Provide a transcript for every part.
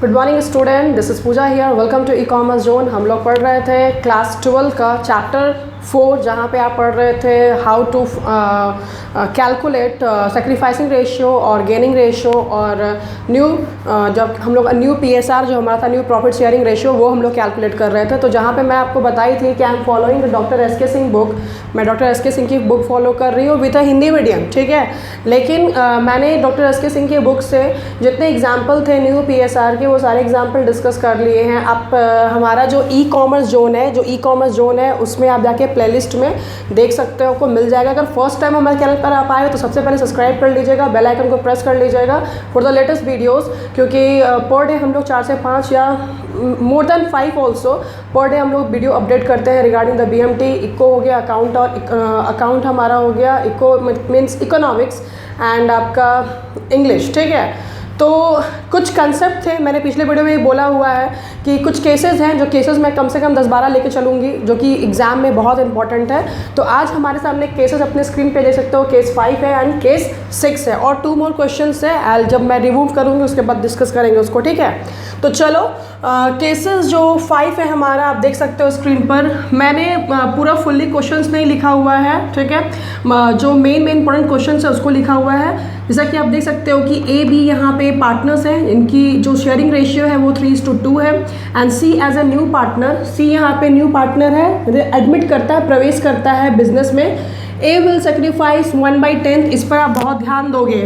Good morning student, this is Pooja here. Welcome to e commerce zone. हम लोग पढ़ रहे थे क्लास 12 का चैप्टर 4, जहाँ पे आप पढ़ रहे थे how to calculate sacrificing ratio और गेनिंग रेशियो और न्यू जब हम लोग न्यू PSR जो हमारा था, न्यू प्रॉफिट शेयरिंग रेशियो, वो हम लोग कैलकुलेट कर रहे थे। तो जहाँ पे मैं आपको बताई थी कि I am following doctor S के सिंह बुक, मैं डॉक्टर एस के सिंह की बुक फॉलो कर रही हूँ विद अ हिंदी मीडियम, ठीक है। लेकिन मैंने डॉक्टर एस के सिंह की बुक से जितने एग्जाम्पल थे न्यू PSR के, वो सारे एग्जाम्पल डिस्कस कर लिए हैं। आप हमारा जो ई कॉमर्स जोन है उसमें आप जाके प्लेलिस्ट में देख सकते हो, आपको मिल जाएगा। अगर फर्स्ट टाइम हमारे चैनल पर आप आए हो तो सबसे पहले सब्सक्राइब कर लीजिएगा, बेल आइकन को प्रेस कर लीजिएगा फॉर द लेटेस्ट वीडियोस, क्योंकि पर डे हम लोग 4 से 5 या more than 5 also per day हम लोग वीडियो अपडेट करते हैं रिगार्डिंग द BMT। इको हो गया अकाउंट, और अकाउंट हमारा हो गया इको मीन्स इकोनॉमिक्स, एंड आपका इंग्लिश, ठीक है। तो कुछ कंसेप्ट थे, मैंने पिछले वीडियो में बोला हुआ है कि कुछ केसेस हैं, जो केसेस मैं कम से कम 10-12 लेके चलूँगी, जो कि एग्ज़ाम में बहुत इंपॉर्टेंट है। तो आज हमारे सामने केसेस अपने स्क्रीन पे देख सकते हो, केस 5 है एंड केस 6 है, और 2 मोर क्वेश्चंस है। जब मैं रिमूव करूँगी उसके बाद डिस्कस करेंगे उसको, ठीक है। तो चलो केसेस जो 5 है हमारा, आप देख सकते हो स्क्रीन पर। मैंने पूरा फुल्ली क्वेश्चंस नहीं लिखा हुआ है, ठीक है। जो मेन इंपॉर्टेंट क्वेश्चन है उसको लिखा हुआ है। जैसा कि आप देख सकते हो कि A B यहाँ पे पार्टनर्स हैं, इनकी जो शेयरिंग रेशियो है वो 3:2 है, and C as a new partner, C यहाँ पे न्यू पार्टनर है, एडमिट करता है, प्रवेश करता है बिजनेस में। A विल सेक्रीफाइस 1/10, इस पर आप बहुत ध्यान दोगे।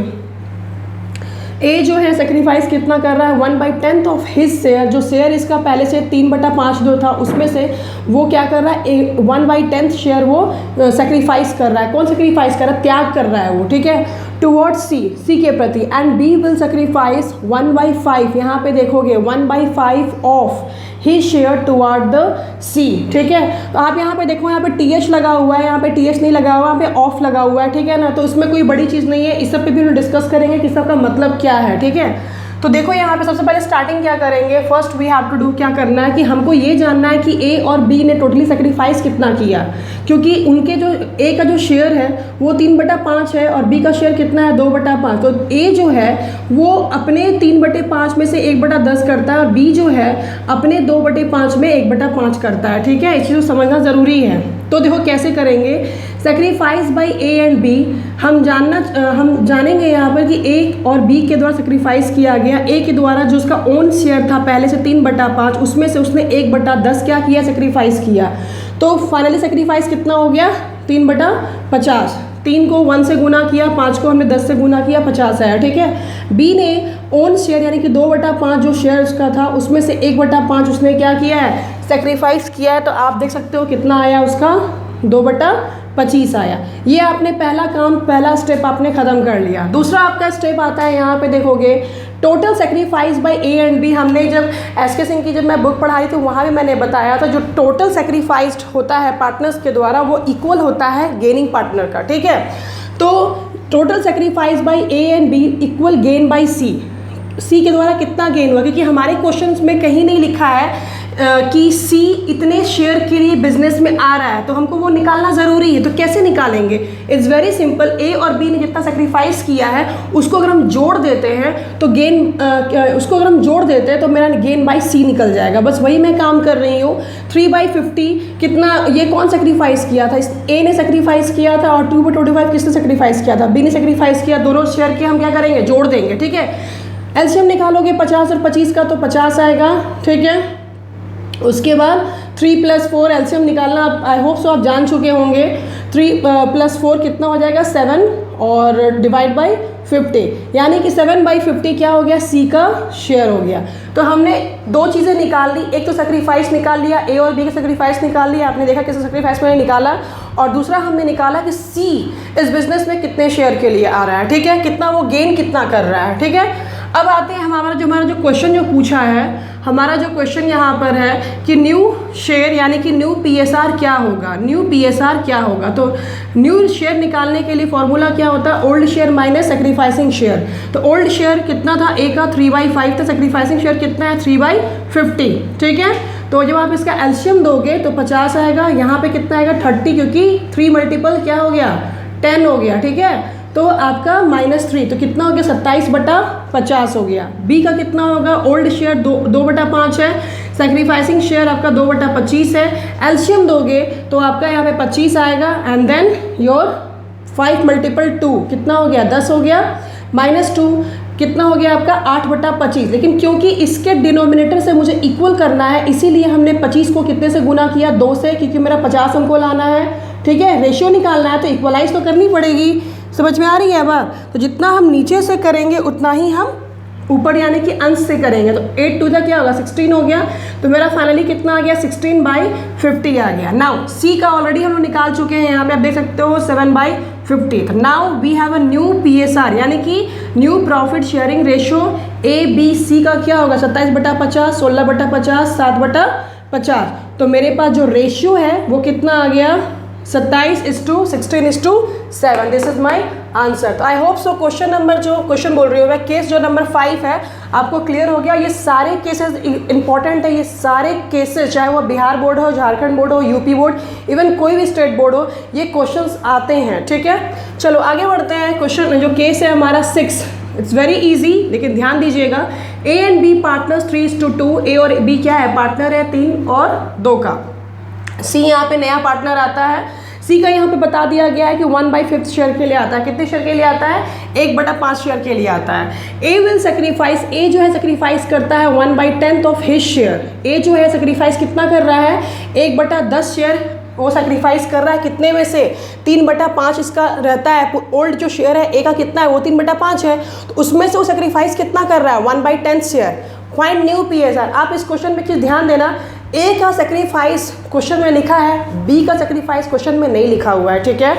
A जो है सेक्रीफाइस कितना कर रहा है, 1/10 ऑफ हिज शेयर। जो शेयर इसका पहले से 3/5 जो था उसमें से वो क्या कर रहा है, 1/10 शेयर वो सेक्रीफाइस कर रहा है। कौन सेक्रीफाइस कर रहा है, त्याग कर रहा है वो, ठीक है, टुवर्ड्स C के प्रति। एंड B विल सेक्रीफाइस 1/5, यहाँ पे देखोगे 1/5 of he share toward the C, ठीक है। तो आप यहाँ पे देखो, यहाँ पे TH लगा हुआ है, यहाँ पे TH नहीं लगा हुआ, यहाँ पे ऑफ लगा हुआ है, ठीक है ना। तो इसमें कोई बड़ी चीज़ नहीं है, इस सब पे भी हम डिस्कस करेंगे कि सबका मतलब क्या है, ठीक है। तो देखो यहाँ पे सबसे पहले स्टार्टिंग क्या करेंगे, first we have to do, क्या करना है कि हमको ये जानना है कि A और B ने टोटली सेक्रीफाइस कितना किया, क्योंकि उनके जो A का जो शेयर है वो 3/5 है और B का शेयर कितना है, 2/5। तो A जो है वो अपने 3/5 में से 1/10 करता है, और B जो है अपने 2/5 में 1/5 करता है, ठीक है। इस चीज़ को समझना ज़रूरी है। तो देखो कैसे करेंगे, sacrifice by A and B। हम जानेंगे यहाँ पर कि A और B के द्वारा सेक्रीफाइस किया गया। A के द्वारा जो उसका ओन शेयर था पहले से 3/5, उसमें से उसने 1/10 क्या किया, सेक्रीफाइस किया। तो फाइनली सेक्रीफाइस कितना हो गया, 3/50। 3 को 1 से गुना किया, 5 को हमने 10 से गुना किया, 50 आया, ठीक है। B ने ओन शेयर यानी कि 2/5 जो शेयर उसका था उसमें से 1/5 उसने क्या किया है, सेक्रीफाइस किया है। तो आप देख सकते हो कितना आया उसका, 2/25 आया। ये आपने पहला स्टेप आपने खत्म कर लिया। दूसरा आपका स्टेप आता है, यहाँ पे देखोगे total sacrifice by A and B। हमने जब एस के सिंह की जब मैं बुक पढ़ाई थी वहाँ भी मैंने बताया था, जो टोटल सेक्रीफाइस्ड होता है पार्टनर्स के द्वारा वो इक्वल होता है गेनिंग पार्टनर का, ठीक है। तो total sacrifice by A and B equal gain by C के द्वारा कितना गेन हुआ, क्योंकि हमारे क्वेश्चंस में कहीं नहीं लिखा है कि C इतने शेयर के लिए बिजनेस में आ रहा है, तो हमको वो निकालना ज़रूरी है। तो कैसे निकालेंगे, इट्स वेरी सिंपल। A और B ने जितना सेक्रीफाइस किया है उसको अगर हम जोड़ देते हैं तो मेरा गेन बाय C निकल जाएगा। बस वही मैं काम कर रही हूँ। 3/50 कितना, ये कौन सेक्रीफाइस किया था, A ने सेक्रीफाइस किया था, और 2/25 किसने सेक्रीफाइस किया था, B ने सेक्रीफाइस किया। दोनों शेयर के हम क्या करेंगे, जोड़ देंगे, ठीक है। एलसीएम निकालोगे 50 और 25 का, तो 50 आएगा, ठीक है। उसके बाद 3 + 4 एलसीएम निकालना, आई होप सो आप जान चुके होंगे। 3 + 4 कितना हो जाएगा, 7, और डिवाइड बाय 50, यानी कि 7/50 क्या हो गया, C का शेयर हो गया। तो हमने 2 चीज़ें निकाल ली, एक तो सेक्रीफाइस निकाल लिया, A और B का सेक्रीफाइस निकाल लिया, आपने देखा कैसे सेक्रीफाइस मैंने निकाला, और दूसरा हमने निकाला कि C इस बिजनेस में कितने शेयर के लिए आ रहा है, ठीक है, कितना वो गेन कितना कर रहा है, ठीक है। अब आते हैं हमारा जो क्वेश्चन जो पूछा है, हमारा जो क्वेश्चन यहाँ पर है कि न्यू शेयर यानी कि न्यू PSR क्या होगा, न्यू PSR क्या होगा। तो न्यू शेयर निकालने के लिए फॉर्मूला क्या होता है, old share minus sacrificing share. तो ओल्ड शेयर कितना था, A का 3/5 था, सेक्रीफाइसिंग शेयर कितना है, 3/50, ठीक है। तो जब आप इसका एलसीएम दोगे तो 50 आएगा, यहाँ पे कितना आएगा, 30, क्योंकि 3 मल्टीपल क्या हो गया, 10 हो गया, ठीक है। तो आपका -3, तो कितना हो गया 27/50 हो गया। बी का कितना होगा, ओल्ड शेयर 2/5 है, सेक्रीफाइसिंग शेयर आपका 2/25 है, एलसीएम दोगे तो आपका यहाँ पे 25 आएगा, एंड देन योर 5 × 2 कितना हो गया 10 हो गया, -2 कितना हो गया आपका 8/25। लेकिन क्योंकि इसके डिनोमिनेटर से मुझे इक्वल करना है, इसीलिए हमने 25 को कितने से गुना किया, 2 से, क्योंकि मेरा 50 हमको लाना है। ठीक है, रेशियो निकालना है तो इक्वलाइज तो करनी पड़ेगी। समझ में आ रही है बात? तो जितना हम नीचे से करेंगे उतना ही हम ऊपर यानी कि अंश से करेंगे। तो 8 2 क्या होगा 16 हो गया, तो मेरा फाइनली कितना आ गया 16/50 आ गया। नाउ सी का ऑलरेडी हम लोग निकाल चुके हैं, यहाँ पे आप देख सकते हो 7/50। तो now we have a new PSR यानी कि new profit sharing ratio. ABC का क्या होगा 27/50, 16/50, 7/50। तो मेरे पास जो रेशियो है वो कितना आ गया 27:16:7। This is my answer. तो आई होप सो क्वेश्चन बोल रही हूँ मैं, केस जो नंबर 5 है आपको क्लियर हो गया। ये सारे केसेस इंपॉर्टेंट है, ये सारे केसेस चाहे वो बिहार बोर्ड हो, झारखंड बोर्ड हो, यूपी बोर्ड, इवन कोई भी स्टेट बोर्ड हो, ये क्वेश्चंस आते हैं। ठीक है, चलो आगे बढ़ते हैं। क्वेश्चन जो केस है हमारा 6, इट्स वेरी इजी, लेकिन ध्यान दीजिएगा। A and B partners 3:2, A और B क्या है पार्टनर है 3 और 2 का। सी यहाँ पे नया पार्टनर आता है। सी का यहाँ पे बता दिया गया है कि 1/5 शेयर के लिए आता है। कितने शेयर के लिए आता है 1/5 शेयर के लिए आता है। ए विल सेक्रीफाइस, ए जो है सेक्रीफाइस करता है 1/10 ऑफ हिज शेयर। ए जो है सेक्रीफाइस कितना कर रहा है 1/10 शेयर वो सेक्रीफाइस कर रहा है। कितने में से 3/5 इसका रहता है। ओल्ड जो शेयर है ए का कितना है वो 3/5 है, तो उसमें से वो सेक्रीफाइस कितना कर रहा है 1/10 शेयर। Find new PSR। आप इस क्वेश्चन में चीज़ ध्यान देना, ए का सेक्रीफाइस क्वेश्चन में लिखा है, बी का सेक्रीफाइस क्वेश्चन में नहीं लिखा हुआ है। ठीक है,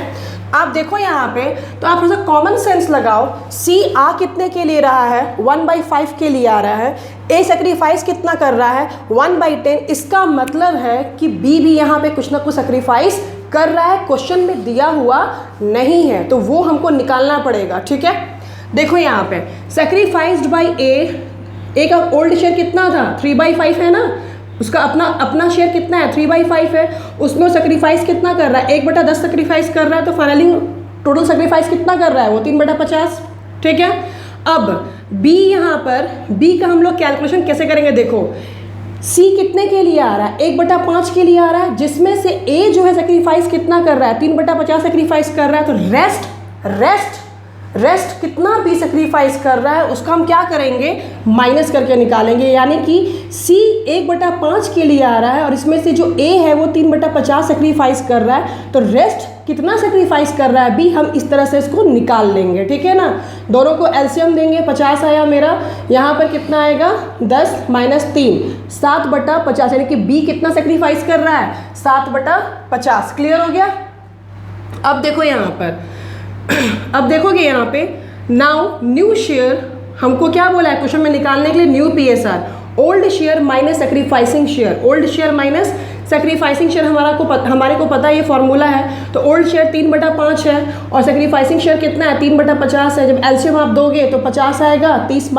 आप देखो यहाँ पे, तो आप थोड़ा सा कॉमन सेंस लगाओ। सी आ कितने के लिए रहा है 1/5 के लिए आ रहा है। ए सेक्रीफाइस कितना कर रहा है 1/10। इसका मतलब है कि बी भी यहाँ पे कुछ ना कुछ सेक्रीफाइस कर रहा है, क्वेश्चन में दिया हुआ नहीं है, तो वो हमको निकालना पड़ेगा। ठीक है, देखो यहाँ पे सेक्रीफाइस्ड बाई ए का ओल्ड शेयर कितना था 3/5 है ना, उसका अपना शेयर कितना है 3/5 है, उसमें सेक्रीफाइस कितना कर रहा है 1/10 सेक्रीफाइस कर रहा है, तो फाइनली टोटल सेक्रीफाइस कितना कर रहा है वो 3/50। ठीक है, अब बी यहाँ पर, बी का हम लोग कैलकुलेशन कैसे करेंगे, देखो सी कितने के लिए आ रहा है 1/5 के लिए आ रहा है, जिसमें से ए जो है सेक्रीफाइस कितना कर रहा है 3/50 सेक्रीफाइस कर रहा है, तो रेस्ट कितना भी सेक्रीफाइस कर रहा है उसका हम क्या करेंगे माइनस करके निकालेंगे। यानी कि सी 1/5 के लिए आ रहा है और इसमें से जो ए है वो 3/50 सेक्रीफाइस कर रहा है, तो रेस्ट कितना सेक्रीफाइस कर रहा है बी, हम इस तरह से इसको निकाल लेंगे। ठीक है ना, दोनों को एलसीएम देंगे, 50 आया मेरा, यहाँ पर कितना आएगा 10 - 3 7/50, यानी कि बी कितना सेक्रीफाइस कर रहा है 7/50। क्लियर हो गया। अब देखो यहाँ पर, अब देखोगे यहाँ पे नाउ न्यू शेयर हमको क्या बोला है क्वेश्चन में निकालने के लिए, new PSR old share minus sacrificing share. Old share minus sacrificing share हमारे को पता है, ये फॉर्मूला है। तो ओल्ड शेयर 3/5 है और सेक्रीफाइसिंग शेयर कितना है 3/50 है। जब एलसीएम आप दोगे तो 50 आएगा, 30 -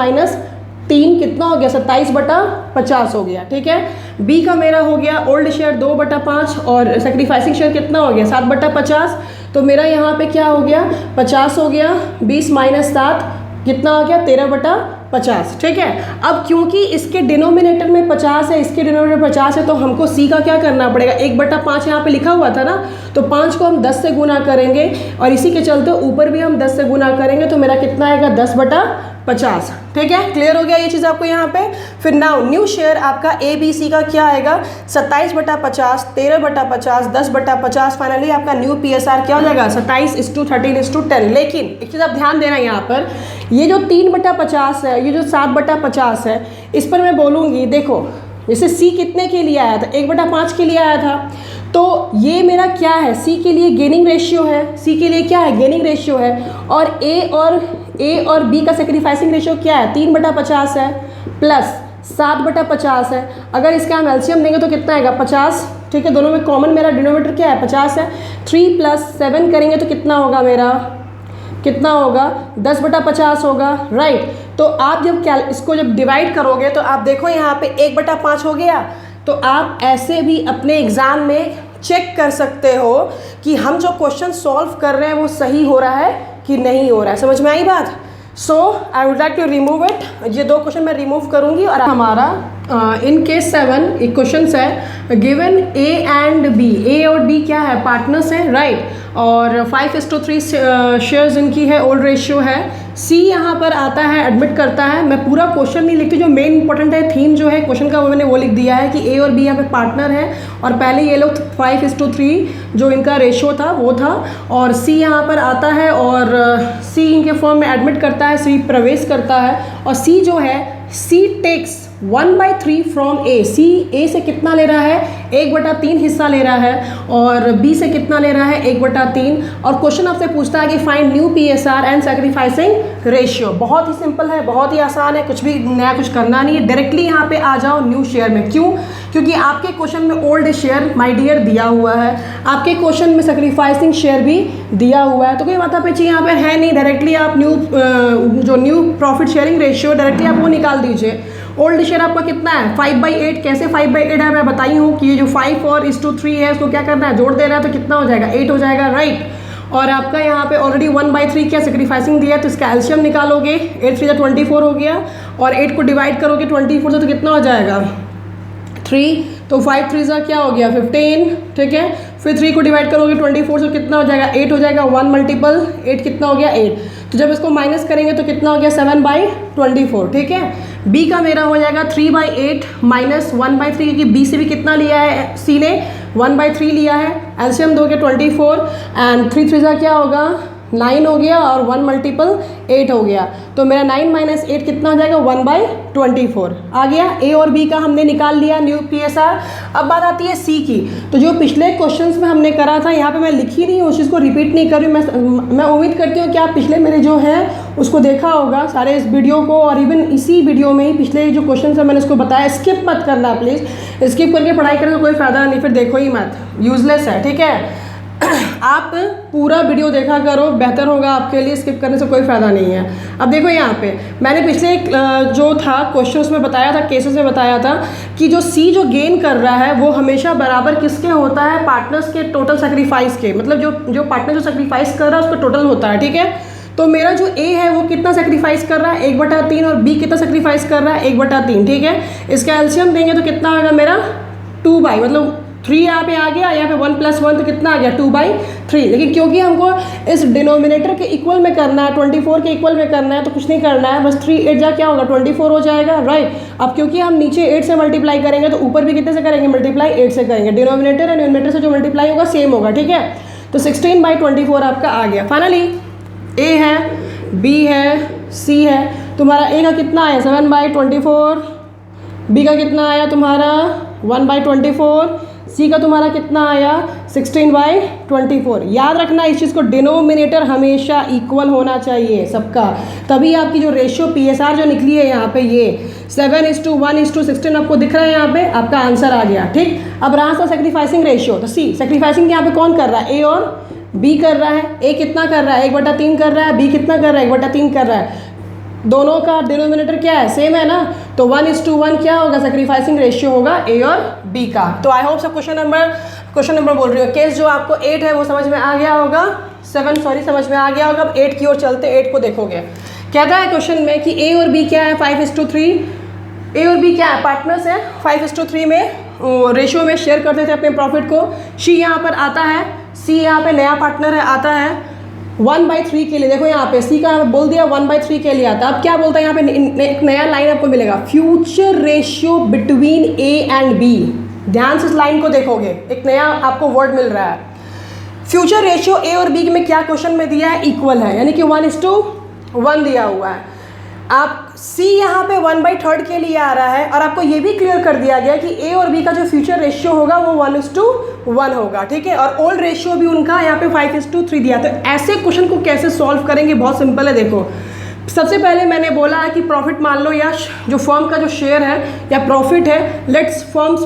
3 कितना हो गया 27/50 हो गया। ठीक है, बी का मेरा हो गया ओल्ड शेयर 2/5 और सेक्रीफाइसिंग शेयर कितना हो गया 7/50, तो मेरा यहाँ पे क्या हो गया 50 हो गया, 20 - 7 कितना हो गया 13/50। ठीक है, अब क्योंकि इसके डिनोमिनेटर में 50 है, इसके डिनोमिनेटर 50 है, तो हमको सी का क्या करना पड़ेगा 1/5 यहाँ पे लिखा हुआ था ना, तो 5 को हम 10 से गुना करेंगे और इसी के चलते ऊपर भी हम 10 से गुना करेंगे, तो मेरा कितना आएगा 10/50। ठीक है, क्लियर हो गया ये चीज़ आपको यहाँ पे। फिर नाउ न्यू शेयर आपका ABC का क्या आएगा 27/50, 13/50, 10/50। फाइनली आपका न्यू PSR क्या हो जाएगा 27:13:10। लेकिन एक चीज़ आप ध्यान देना यहाँ पर, ये जो 3/50 है, ये जो 7/50 है, इस पर मैं बोलूँगी, देखो जैसे सी कितने के लिए आया था 1/5 के लिए आया था, तो ये मेरा क्या है सी के लिए गेनिंग रेशियो है, सी के लिए क्या है गेनिंग रेशियो है, और ए और बी का सेक्रीफाइसिंग रेशियो क्या है 3/50 है प्लस 7/50 है। अगर इसका हम एलसीएम देंगे तो कितना आएगा 50। ठीक है, दोनों में कॉमन मेरा डिनोमिनेटर क्या है 50 है। 3 + 7 करेंगे तो कितना होगा मेरा, कितना होगा 10/50 होगा। राइट, तो आप जब इसको जब डिवाइड करोगे तो आप देखो यहाँ पे 1/5 हो गया, तो आप ऐसे भी अपने एग्ज़ाम में चेक कर सकते हो कि हम जो क्वेश्चन सॉल्व कर रहे हैं वो सही हो रहा है कि नहीं हो रहा है। समझ में आई बात? So I would like to remove it. ये 2 क्वेश्चन मैं रिमूव करूँगी और हमारा इन केस 7 एक क्वेश्चन है, गिवन ए एंड बी, ए और बी क्या है, पार्टनर्स हैं, राइट, और 5:3 शेयर्स इनकी है, ओल्ड रेशियो है। सी यहाँ पर आता है, एडमिट करता है। मैं पूरा क्वेश्चन नहीं लिखती, जो मेन इंपॉर्टेंट है थीम जो है क्वेश्चन का वो मैंने वो लिख दिया है कि ए और बी यहाँ पे पार्टनर है, और पहले ये लोग 5:3 जो इनका रेशियो था वो था, और सी यहाँ पर आता है और सी इनके फॉर्म में एडमिट करता है, सी प्रवेश करता है, और सी जो है सी टेक्स 1/3 फ्रॉम ए। सी ए से कितना ले रहा है, 1/3 हिस्सा ले रहा है, और बी से कितना ले रहा है, 1/3। और क्वेश्चन आपसे पूछता है कि find new PSR and sacrificing ratio. बहुत ही सिंपल है, बहुत ही आसान है, कुछ भी नया कुछ करना नहीं है, डायरेक्टली यहाँ पे आ जाओ न्यू शेयर में। क्यों? क्योंकि आपके क्वेश्चन में ओल्ड शेयर माय डियर दिया हुआ है, आपके क्वेश्चन में सैक्रिफाइसिंग शेयर भी दिया हुआ है, तो कोई माथा पेची यहाँ पर है नहीं। डायरेक्टली आप new profit sharing ratio directly आप वो निकाल दीजिए। ओल्ड शेयर आपका कितना है, 5/8। कैसे 5/8 है, मैं बताई हूँ कि ये जो 5 और 3 है इसको क्या करना है, जोड़ देना है, तो कितना हो जाएगा, 8 हो जाएगा, राइट। और आपका यहाँ पे ऑलरेडी 1/3 क्या सैक्रिफाइसिंग दिया है, तो इसका एलसीएम निकालोगे, 8 3 24 हो गया, और 8 को डिवाइड करोगे 24 से, तो कितना हो जाएगा 3, तो 5 3 क्या हो गया 15, ठीक है। फिर 3 को डिवाइड करोगे 24 से, कितना हो जाएगा 8 हो जाएगा, 1 मल्टीपल 8 कितना हो गया 8, तो जब इसको माइनस करेंगे तो कितना हो गया 7/24, ठीक है। बी का मेरा हो जाएगा 3/8 माइनस 1/3, क्योंकि बी से भी कितना लिया है, सी ने 1/3 लिया है, एलसीएम दोगे 24, एंड 3 3 क्या होगा 9 हो गया, और 1 मल्टीपल 8 हो गया, तो मेरा 9 - 8 कितना हो जाएगा 1/24 आ गया। ए और बी का हमने निकाल लिया न्यू पीएसआर। अब बात आती है सी की। तो जो पिछले क्वेश्चंस में हमने करा था, यहाँ पे मैं लिखी नहीं हूँ, उस चीज़ को रिपीट नहीं कर रही हूँ। मैं उम्मीद करती हूँ कि आप पिछले मेरे जो है उसको देखा होगा सारे इस वीडियो को, और इवन इसी वीडियो में ही पिछले जो क्वेश्चन है मैंने उसको बताया। स्किप मत करना प्लीज़, स्किप करके पढ़ाई करने का कोई फ़ायदा नहीं, फिर देखो ही मत, यूजलेस है, ठीक है। आप पूरा वीडियो देखा करो, बेहतर होगा आपके लिए, स्किप करने से कोई फ़ायदा नहीं है। अब देखो यहाँ पे मैंने पिछले जो था क्वेश्चन उसमें बताया था, केसेस में बताया था कि जो सी जो गेन कर रहा है वो हमेशा बराबर किसके होता है, पार्टनर्स के टोटल सेक्रीफाइस के, मतलब जो पार्टनर जो सेक्रीफाइस कर रहा है उसका टोटल होता है, ठीक है। तो मेरा जो ए है वो कितना सेक्रीफाइस कर रहा है 1/3, और बी कितना सेक्रीफाइस कर रहा है 1/3, ठीक है। इसका एलसीएम देंगे तो कितना होगा मेरा 2 मतलब 3 यहाँ पे आ गया, यहाँ पे 1 + 1 तो कितना आ गया 2/3। लेकिन क्योंकि हमको इस डिनोमिनेटर के इक्वल में करना है, 24 के इक्वल में करना है, तो कुछ नहीं करना है, बस 3 8 जा क्या होगा 24 हो जाएगा, राइट। अब क्योंकि हम नीचे 8 से मल्टीप्लाई करेंगे तो ऊपर भी कितने से करेंगे, मल्टीप्लाई 8 से करेंगे। डिनोमिनेटर और न्यूमिनेटर से जो मल्टीप्लाई होगा सेम होगा, ठीक है। तो 16/24 आपका आ गया। फाइनली ए है, बी है, सी है। तुम्हारा ए का कितना आया 7/24, बी का कितना आया तुम्हारा 1/24, सी का तुम्हारा कितना आया 16/24। याद रखना इस चीज़ को, डिनोमिनेटर हमेशा इक्वल होना चाहिए सबका, तभी आपकी जो रेशियो पीएसआर जो निकली है यहाँ पे ये 7:1:16 आपको दिख रहा है, यहाँ पे आपका आंसर आ गया, ठीक। अब रहा था सेक्रीफाइसिंग रेशियो, तो सी सेक्रीफाइसिंग यहाँ पे कौन कर रहा है, ए और बी कर रहा है। ए कितना कर रहा है 1/3 कर रहा है, बी कितना कर रहा है 1/3 कर रहा है। दोनों का डिनोमिनेटर क्या है, सेम है ना, तो 1:1 क्या होगा सेक्रीफाइसिंग रेशियो होगा ए और बी का। तो आई होप सब क्वेश्चन नंबर बोल रही हो, केस जो आपको 8 है वो समझ में आ गया होगा, 7 समझ में आ गया होगा। अब 8 की ओर चलते, 8 को देखोगे। कहता है क्वेश्चन में कि ए और बी क्या है 5:3, ए और बी क्या है पार्टनर्स है, 5:3 में रेशियो में शेयर करते थे अपने प्रॉफिट को। सी यहाँ पर आता है, सी यहाँ पे नया पार्टनर है, आता है 1/3 के लिए। देखो यहाँ पे सी का बोल दिया 1/3 के लिए आता है। अब क्या बोलता है यहाँ पे, एक नया लाइन आपको मिलेगा, future ratio between A and B. ध्यान से इस लाइन को देखोगे, एक नया आपको वर्ड मिल रहा है। फ्यूचर रेशियो ए और बी में क्या क्वेश्चन में दिया है, इक्वल है, यानी कि 1:1 दिया हुआ है। आप सी यहाँ पे 1/3 के लिए आ रहा है, और आपको ये भी क्लियर कर दिया गया कि ए और बी का जो फ्यूचर रेशियो होगा वो 1:1 होगा, ठीक है। और ओल्ड रेशियो भी उनका यहाँ पे 5:3 दिया। तो ऐसे क्वेश्चन को कैसे सॉल्व करेंगे, बहुत सिंपल है। देखो सबसे पहले मैंने बोला है कि प्रॉफिट मान लो, या जो फर्म का जो शेयर है या प्रॉफिट है, लेट्स फर्म्स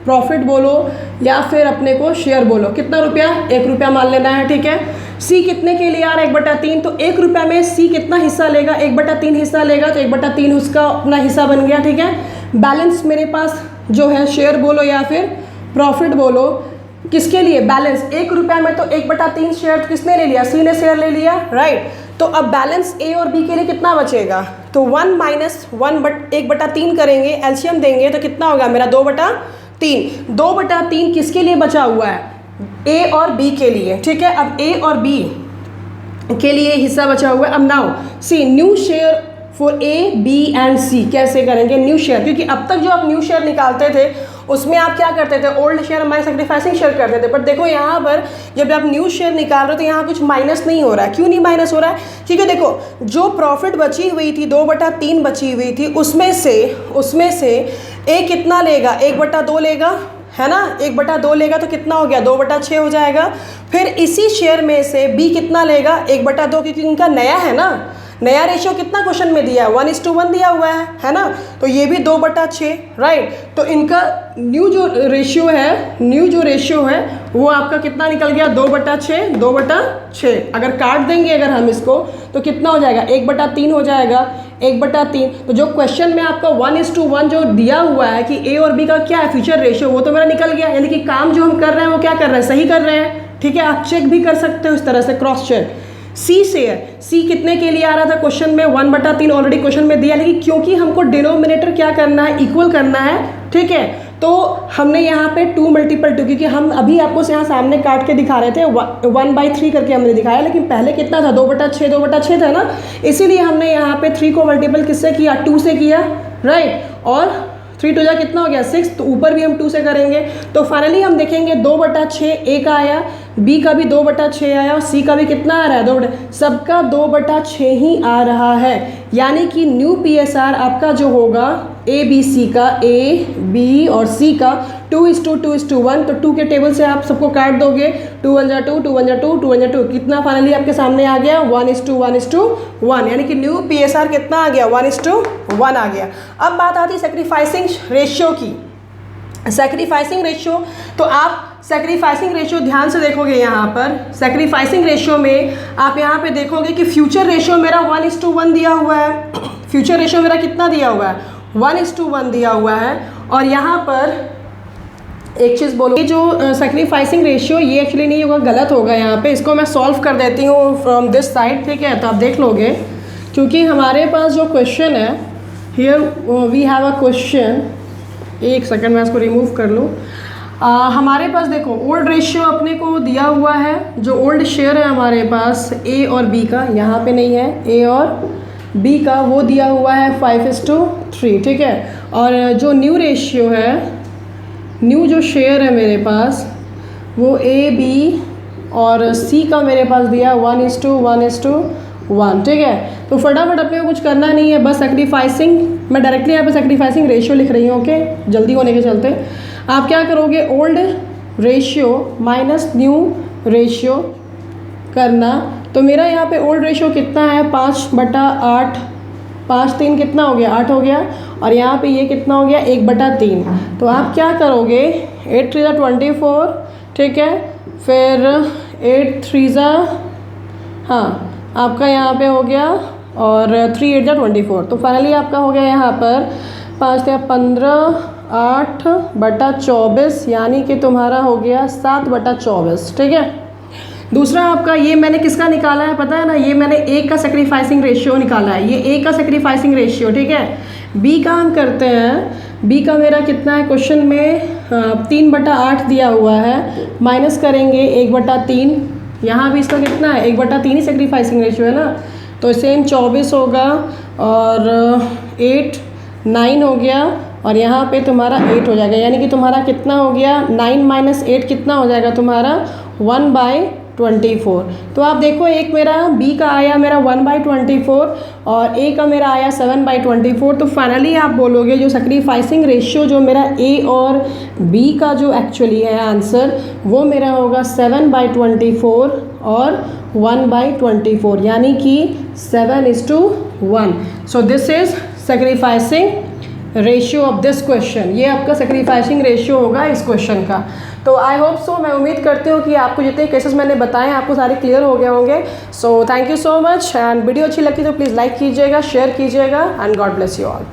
प्रॉफिट बोलो या फिर अपने को शेयर बोलो। कितना रुपया, 1 रुपया मान लेना है, ठीक है। सी कितने के लिए आ रहा है 1/3, तो 1 रुपया में सी कितना हिस्सा लेगा 1/3 हिस्सा लेगा, तो 1/3 उसका अपना हिस्सा बन गया, ठीक है। बैलेंस मेरे पास जो है शेयर बोलो या फिर प्रॉफिट बोलो, किसके लिए? बैलेंस। 1 रुपया में तो 1/3 शेयर किसने ले लिया? सी ने शेयर ले लिया, राइट। तो अब बैलेंस ए और बी के लिए कितना बचेगा? तो 1 माइनस 1/3 करेंगे, एलसीएम देंगे तो कितना होगा मेरा? 2/3। 2/3 किसके लिए बचा हुआ है? ए और बी के लिए, ठीक है। अब ए और बी के लिए हिस्सा बचा हुआ है। अब now see new share for A B and C कैसे करेंगे? न्यू शेयर, क्योंकि अब तक जो आप न्यू शेयर निकालते थे उसमें आप क्या करते थे? Old share minus sacrificing share करते थे। बट देखो यहाँ पर जब आप न्यू शेयर निकाल रहे हो तो यहाँ कुछ माइनस नहीं हो रहा है। क्यों नहीं माइनस हो रहा है? क्योंकि देखो जो प्रॉफिट बची हुई थी 2/3 बची हुई थी, उसमें से ए कितना लेगा? 1/2 लेगा, है ना। 1/2 लेगा तो कितना हो गया? 2/6 हो जाएगा। फिर इसी शेयर में से बी कितना लेगा? 1/2, क्योंकि इनका नया है ना। नया रेशियो कितना क्वेश्चन में दिया है? 1:1 दिया हुआ है ना। तो ये भी 2/6, राइट। तो इनका न्यू जो रेशियो है वो आपका कितना निकल गया? 2/6, 2/6। अगर काट देंगे अगर हम इसको तो कितना हो जाएगा? 1/3 हो जाएगा, 1/3। तो जो क्वेश्चन में आपका 1:1 जो दिया हुआ है कि ए और बी का क्या है फ्यूचर रेशियो, वो तो मेरा निकल गया। यानी कि काम जो हम कर रहे हैं वो क्या कर रहे हैं? सही कर रहे हैं, ठीक है। आप चेक भी कर सकते हो इस तरह से, क्रॉस चेक। सी शेयर, सी कितने के लिए आ रहा था क्वेश्चन में? 1/3 ऑलरेडी क्वेश्चन में दिया, लेकिन क्योंकि हमको डिनोमिनेटर क्या करना है? इक्वल करना है, ठीक है। तो हमने यहाँ पे 2 × 2, क्योंकि हम अभी आपको यहाँ सामने काट के दिखा रहे थे 1/3 करके हमने दिखाया, लेकिन पहले कितना था? 2/6 था ना। इसीलिए हमने यहाँ पे 3 को मल्टीपल किससे किया? 2 से किया, राइट। और 3 2 कितना हो गया? 6। तो ऊपर भी हम 2 से करेंगे। तो फाइनली हम देखेंगे 2/6 ए का आया, बी का भी 2/6 आया और सी का भी कितना आ रहा है? 2। सबका 2/6 ही आ रहा है। यानी कि न्यू पीएसआर आपका जो होगा ए बी सी का, ए बी और सी का 2:2:1। तो 2 के टेबल से आप सबको काट दोगे। 2 1 2, 2 1 2, 2 1 2। कितना फाइनली आपके सामने आ गया? 1:1:1। यानी कि न्यू पीएसआर कितना आ गया? 1:1 आ गया। अब बात आती है सैक्रिफाइसिंग रेशियो की। सैक्रिफाइसिंग रेशियो, तो आप सैक्रिफाइसिंग रेशियो ध्यान से देखोगे। यहाँ पर सैक्रिफाइसिंग रेशियो में आप यहाँ पे देखोगे कि फ्यूचर रेशियो मेरा 1:1 दिया हुआ है। फ्यूचर रेशियो मेरा कितना दिया हुआ है? 1:1 दिया हुआ है। और यहाँ पर एक चीज़ बोलो, ये जो सैक्रिफाइसिंग रेशियो ये एक्चुअली नहीं होगा, गलत होगा। यहाँ पे इसको मैं सॉल्व कर देती हूँ फ्रॉम दिस साइड, ठीक है। तो आप देख लोगे, क्योंकि हमारे पास जो क्वेश्चन है here we have a question. एक सेकंड मैं इसको रिमूव कर लूँ। हमारे पास देखो ओल्ड रेशियो अपने को दिया हुआ है। जो ओल्ड शेयर है हमारे पास ए और बी का, यहाँ पे नहीं है, ए और बी का वो दिया हुआ है 5:3, ठीक है। और जो न्यू रेशियो है, न्यू जो शेयर है मेरे पास वो ए बी और सी का मेरे पास दिया 1:1:1, ठीक है। तो फटाफट अपने को कुछ करना नहीं है, बस सैक्रिफाइसिंग, मैं डायरेक्टली यहाँ पे सैक्रिफाइसिंग रेशियो लिख रही हूँ, ओके, जल्दी होने के चलते। आप क्या करोगे? Old ratio minus new ratio करना। तो मेरा यहाँ पे ओल्ड रेशियो कितना है? 5/8। 5 3 कितना हो गया? 8 हो गया। और यहाँ पे ये कितना हो गया? 1/3। तो आप क्या करोगे? 8 3 24, ठीक है। फिर 8 3 हाँ आपका यहाँ पे हो गया, और 3 8 24। तो फाइनली आपका हो गया यहाँ पर 5 15 8/24, यानी कि तुम्हारा हो गया 7/24, ठीक है। दूसरा आपका ये मैंने किसका निकाला है पता है ना? ये मैंने ए का सैक्रिफाइसिंग रेशियो निकाला है। ये ए का सैक्रिफाइसिंग रेशियो, ठीक है। बी का हम करते हैं। बी का मेरा कितना है क्वेश्चन में? 3/8 दिया हुआ है, माइनस करेंगे 1/3। यहाँ भी इसका कितना है? 1/3 ही सैक्रिफाइसिंग रेशियो है ना। तो सेम 24 होगा, और 8 9 हो गया, और यहाँ पे तुम्हारा 8 हो जाएगा। यानी कि तुम्हारा कितना हो गया? 9 - 8 कितना हो जाएगा तुम्हारा? 1/24। तो आप देखो, एक मेरा बी का आया मेरा 1/24 और ए का मेरा आया 7/24। तो फाइनली आप बोलोगे जो सैक्रिफाइसिंग रेशियो जो मेरा ए और बी का जो एक्चुअली है आंसर, वो मेरा होगा 7/24 और 1/24, यानी कि 7:1। So this is sacrificing ratio of this question. ये आपका सैक्रिफाइसिंग रेशियो होगा इस क्वेश्चन का। तो आई होप सो, मैं उम्मीद करती हूँ कि आपको जितने केसेस मैंने बताए आपको सारे क्लियर हो गए होंगे। So thank you so much, and video अच्छी लगती है तो प्लीज़ लाइक कीजिएगा, शेयर कीजिएगा, and God bless you all.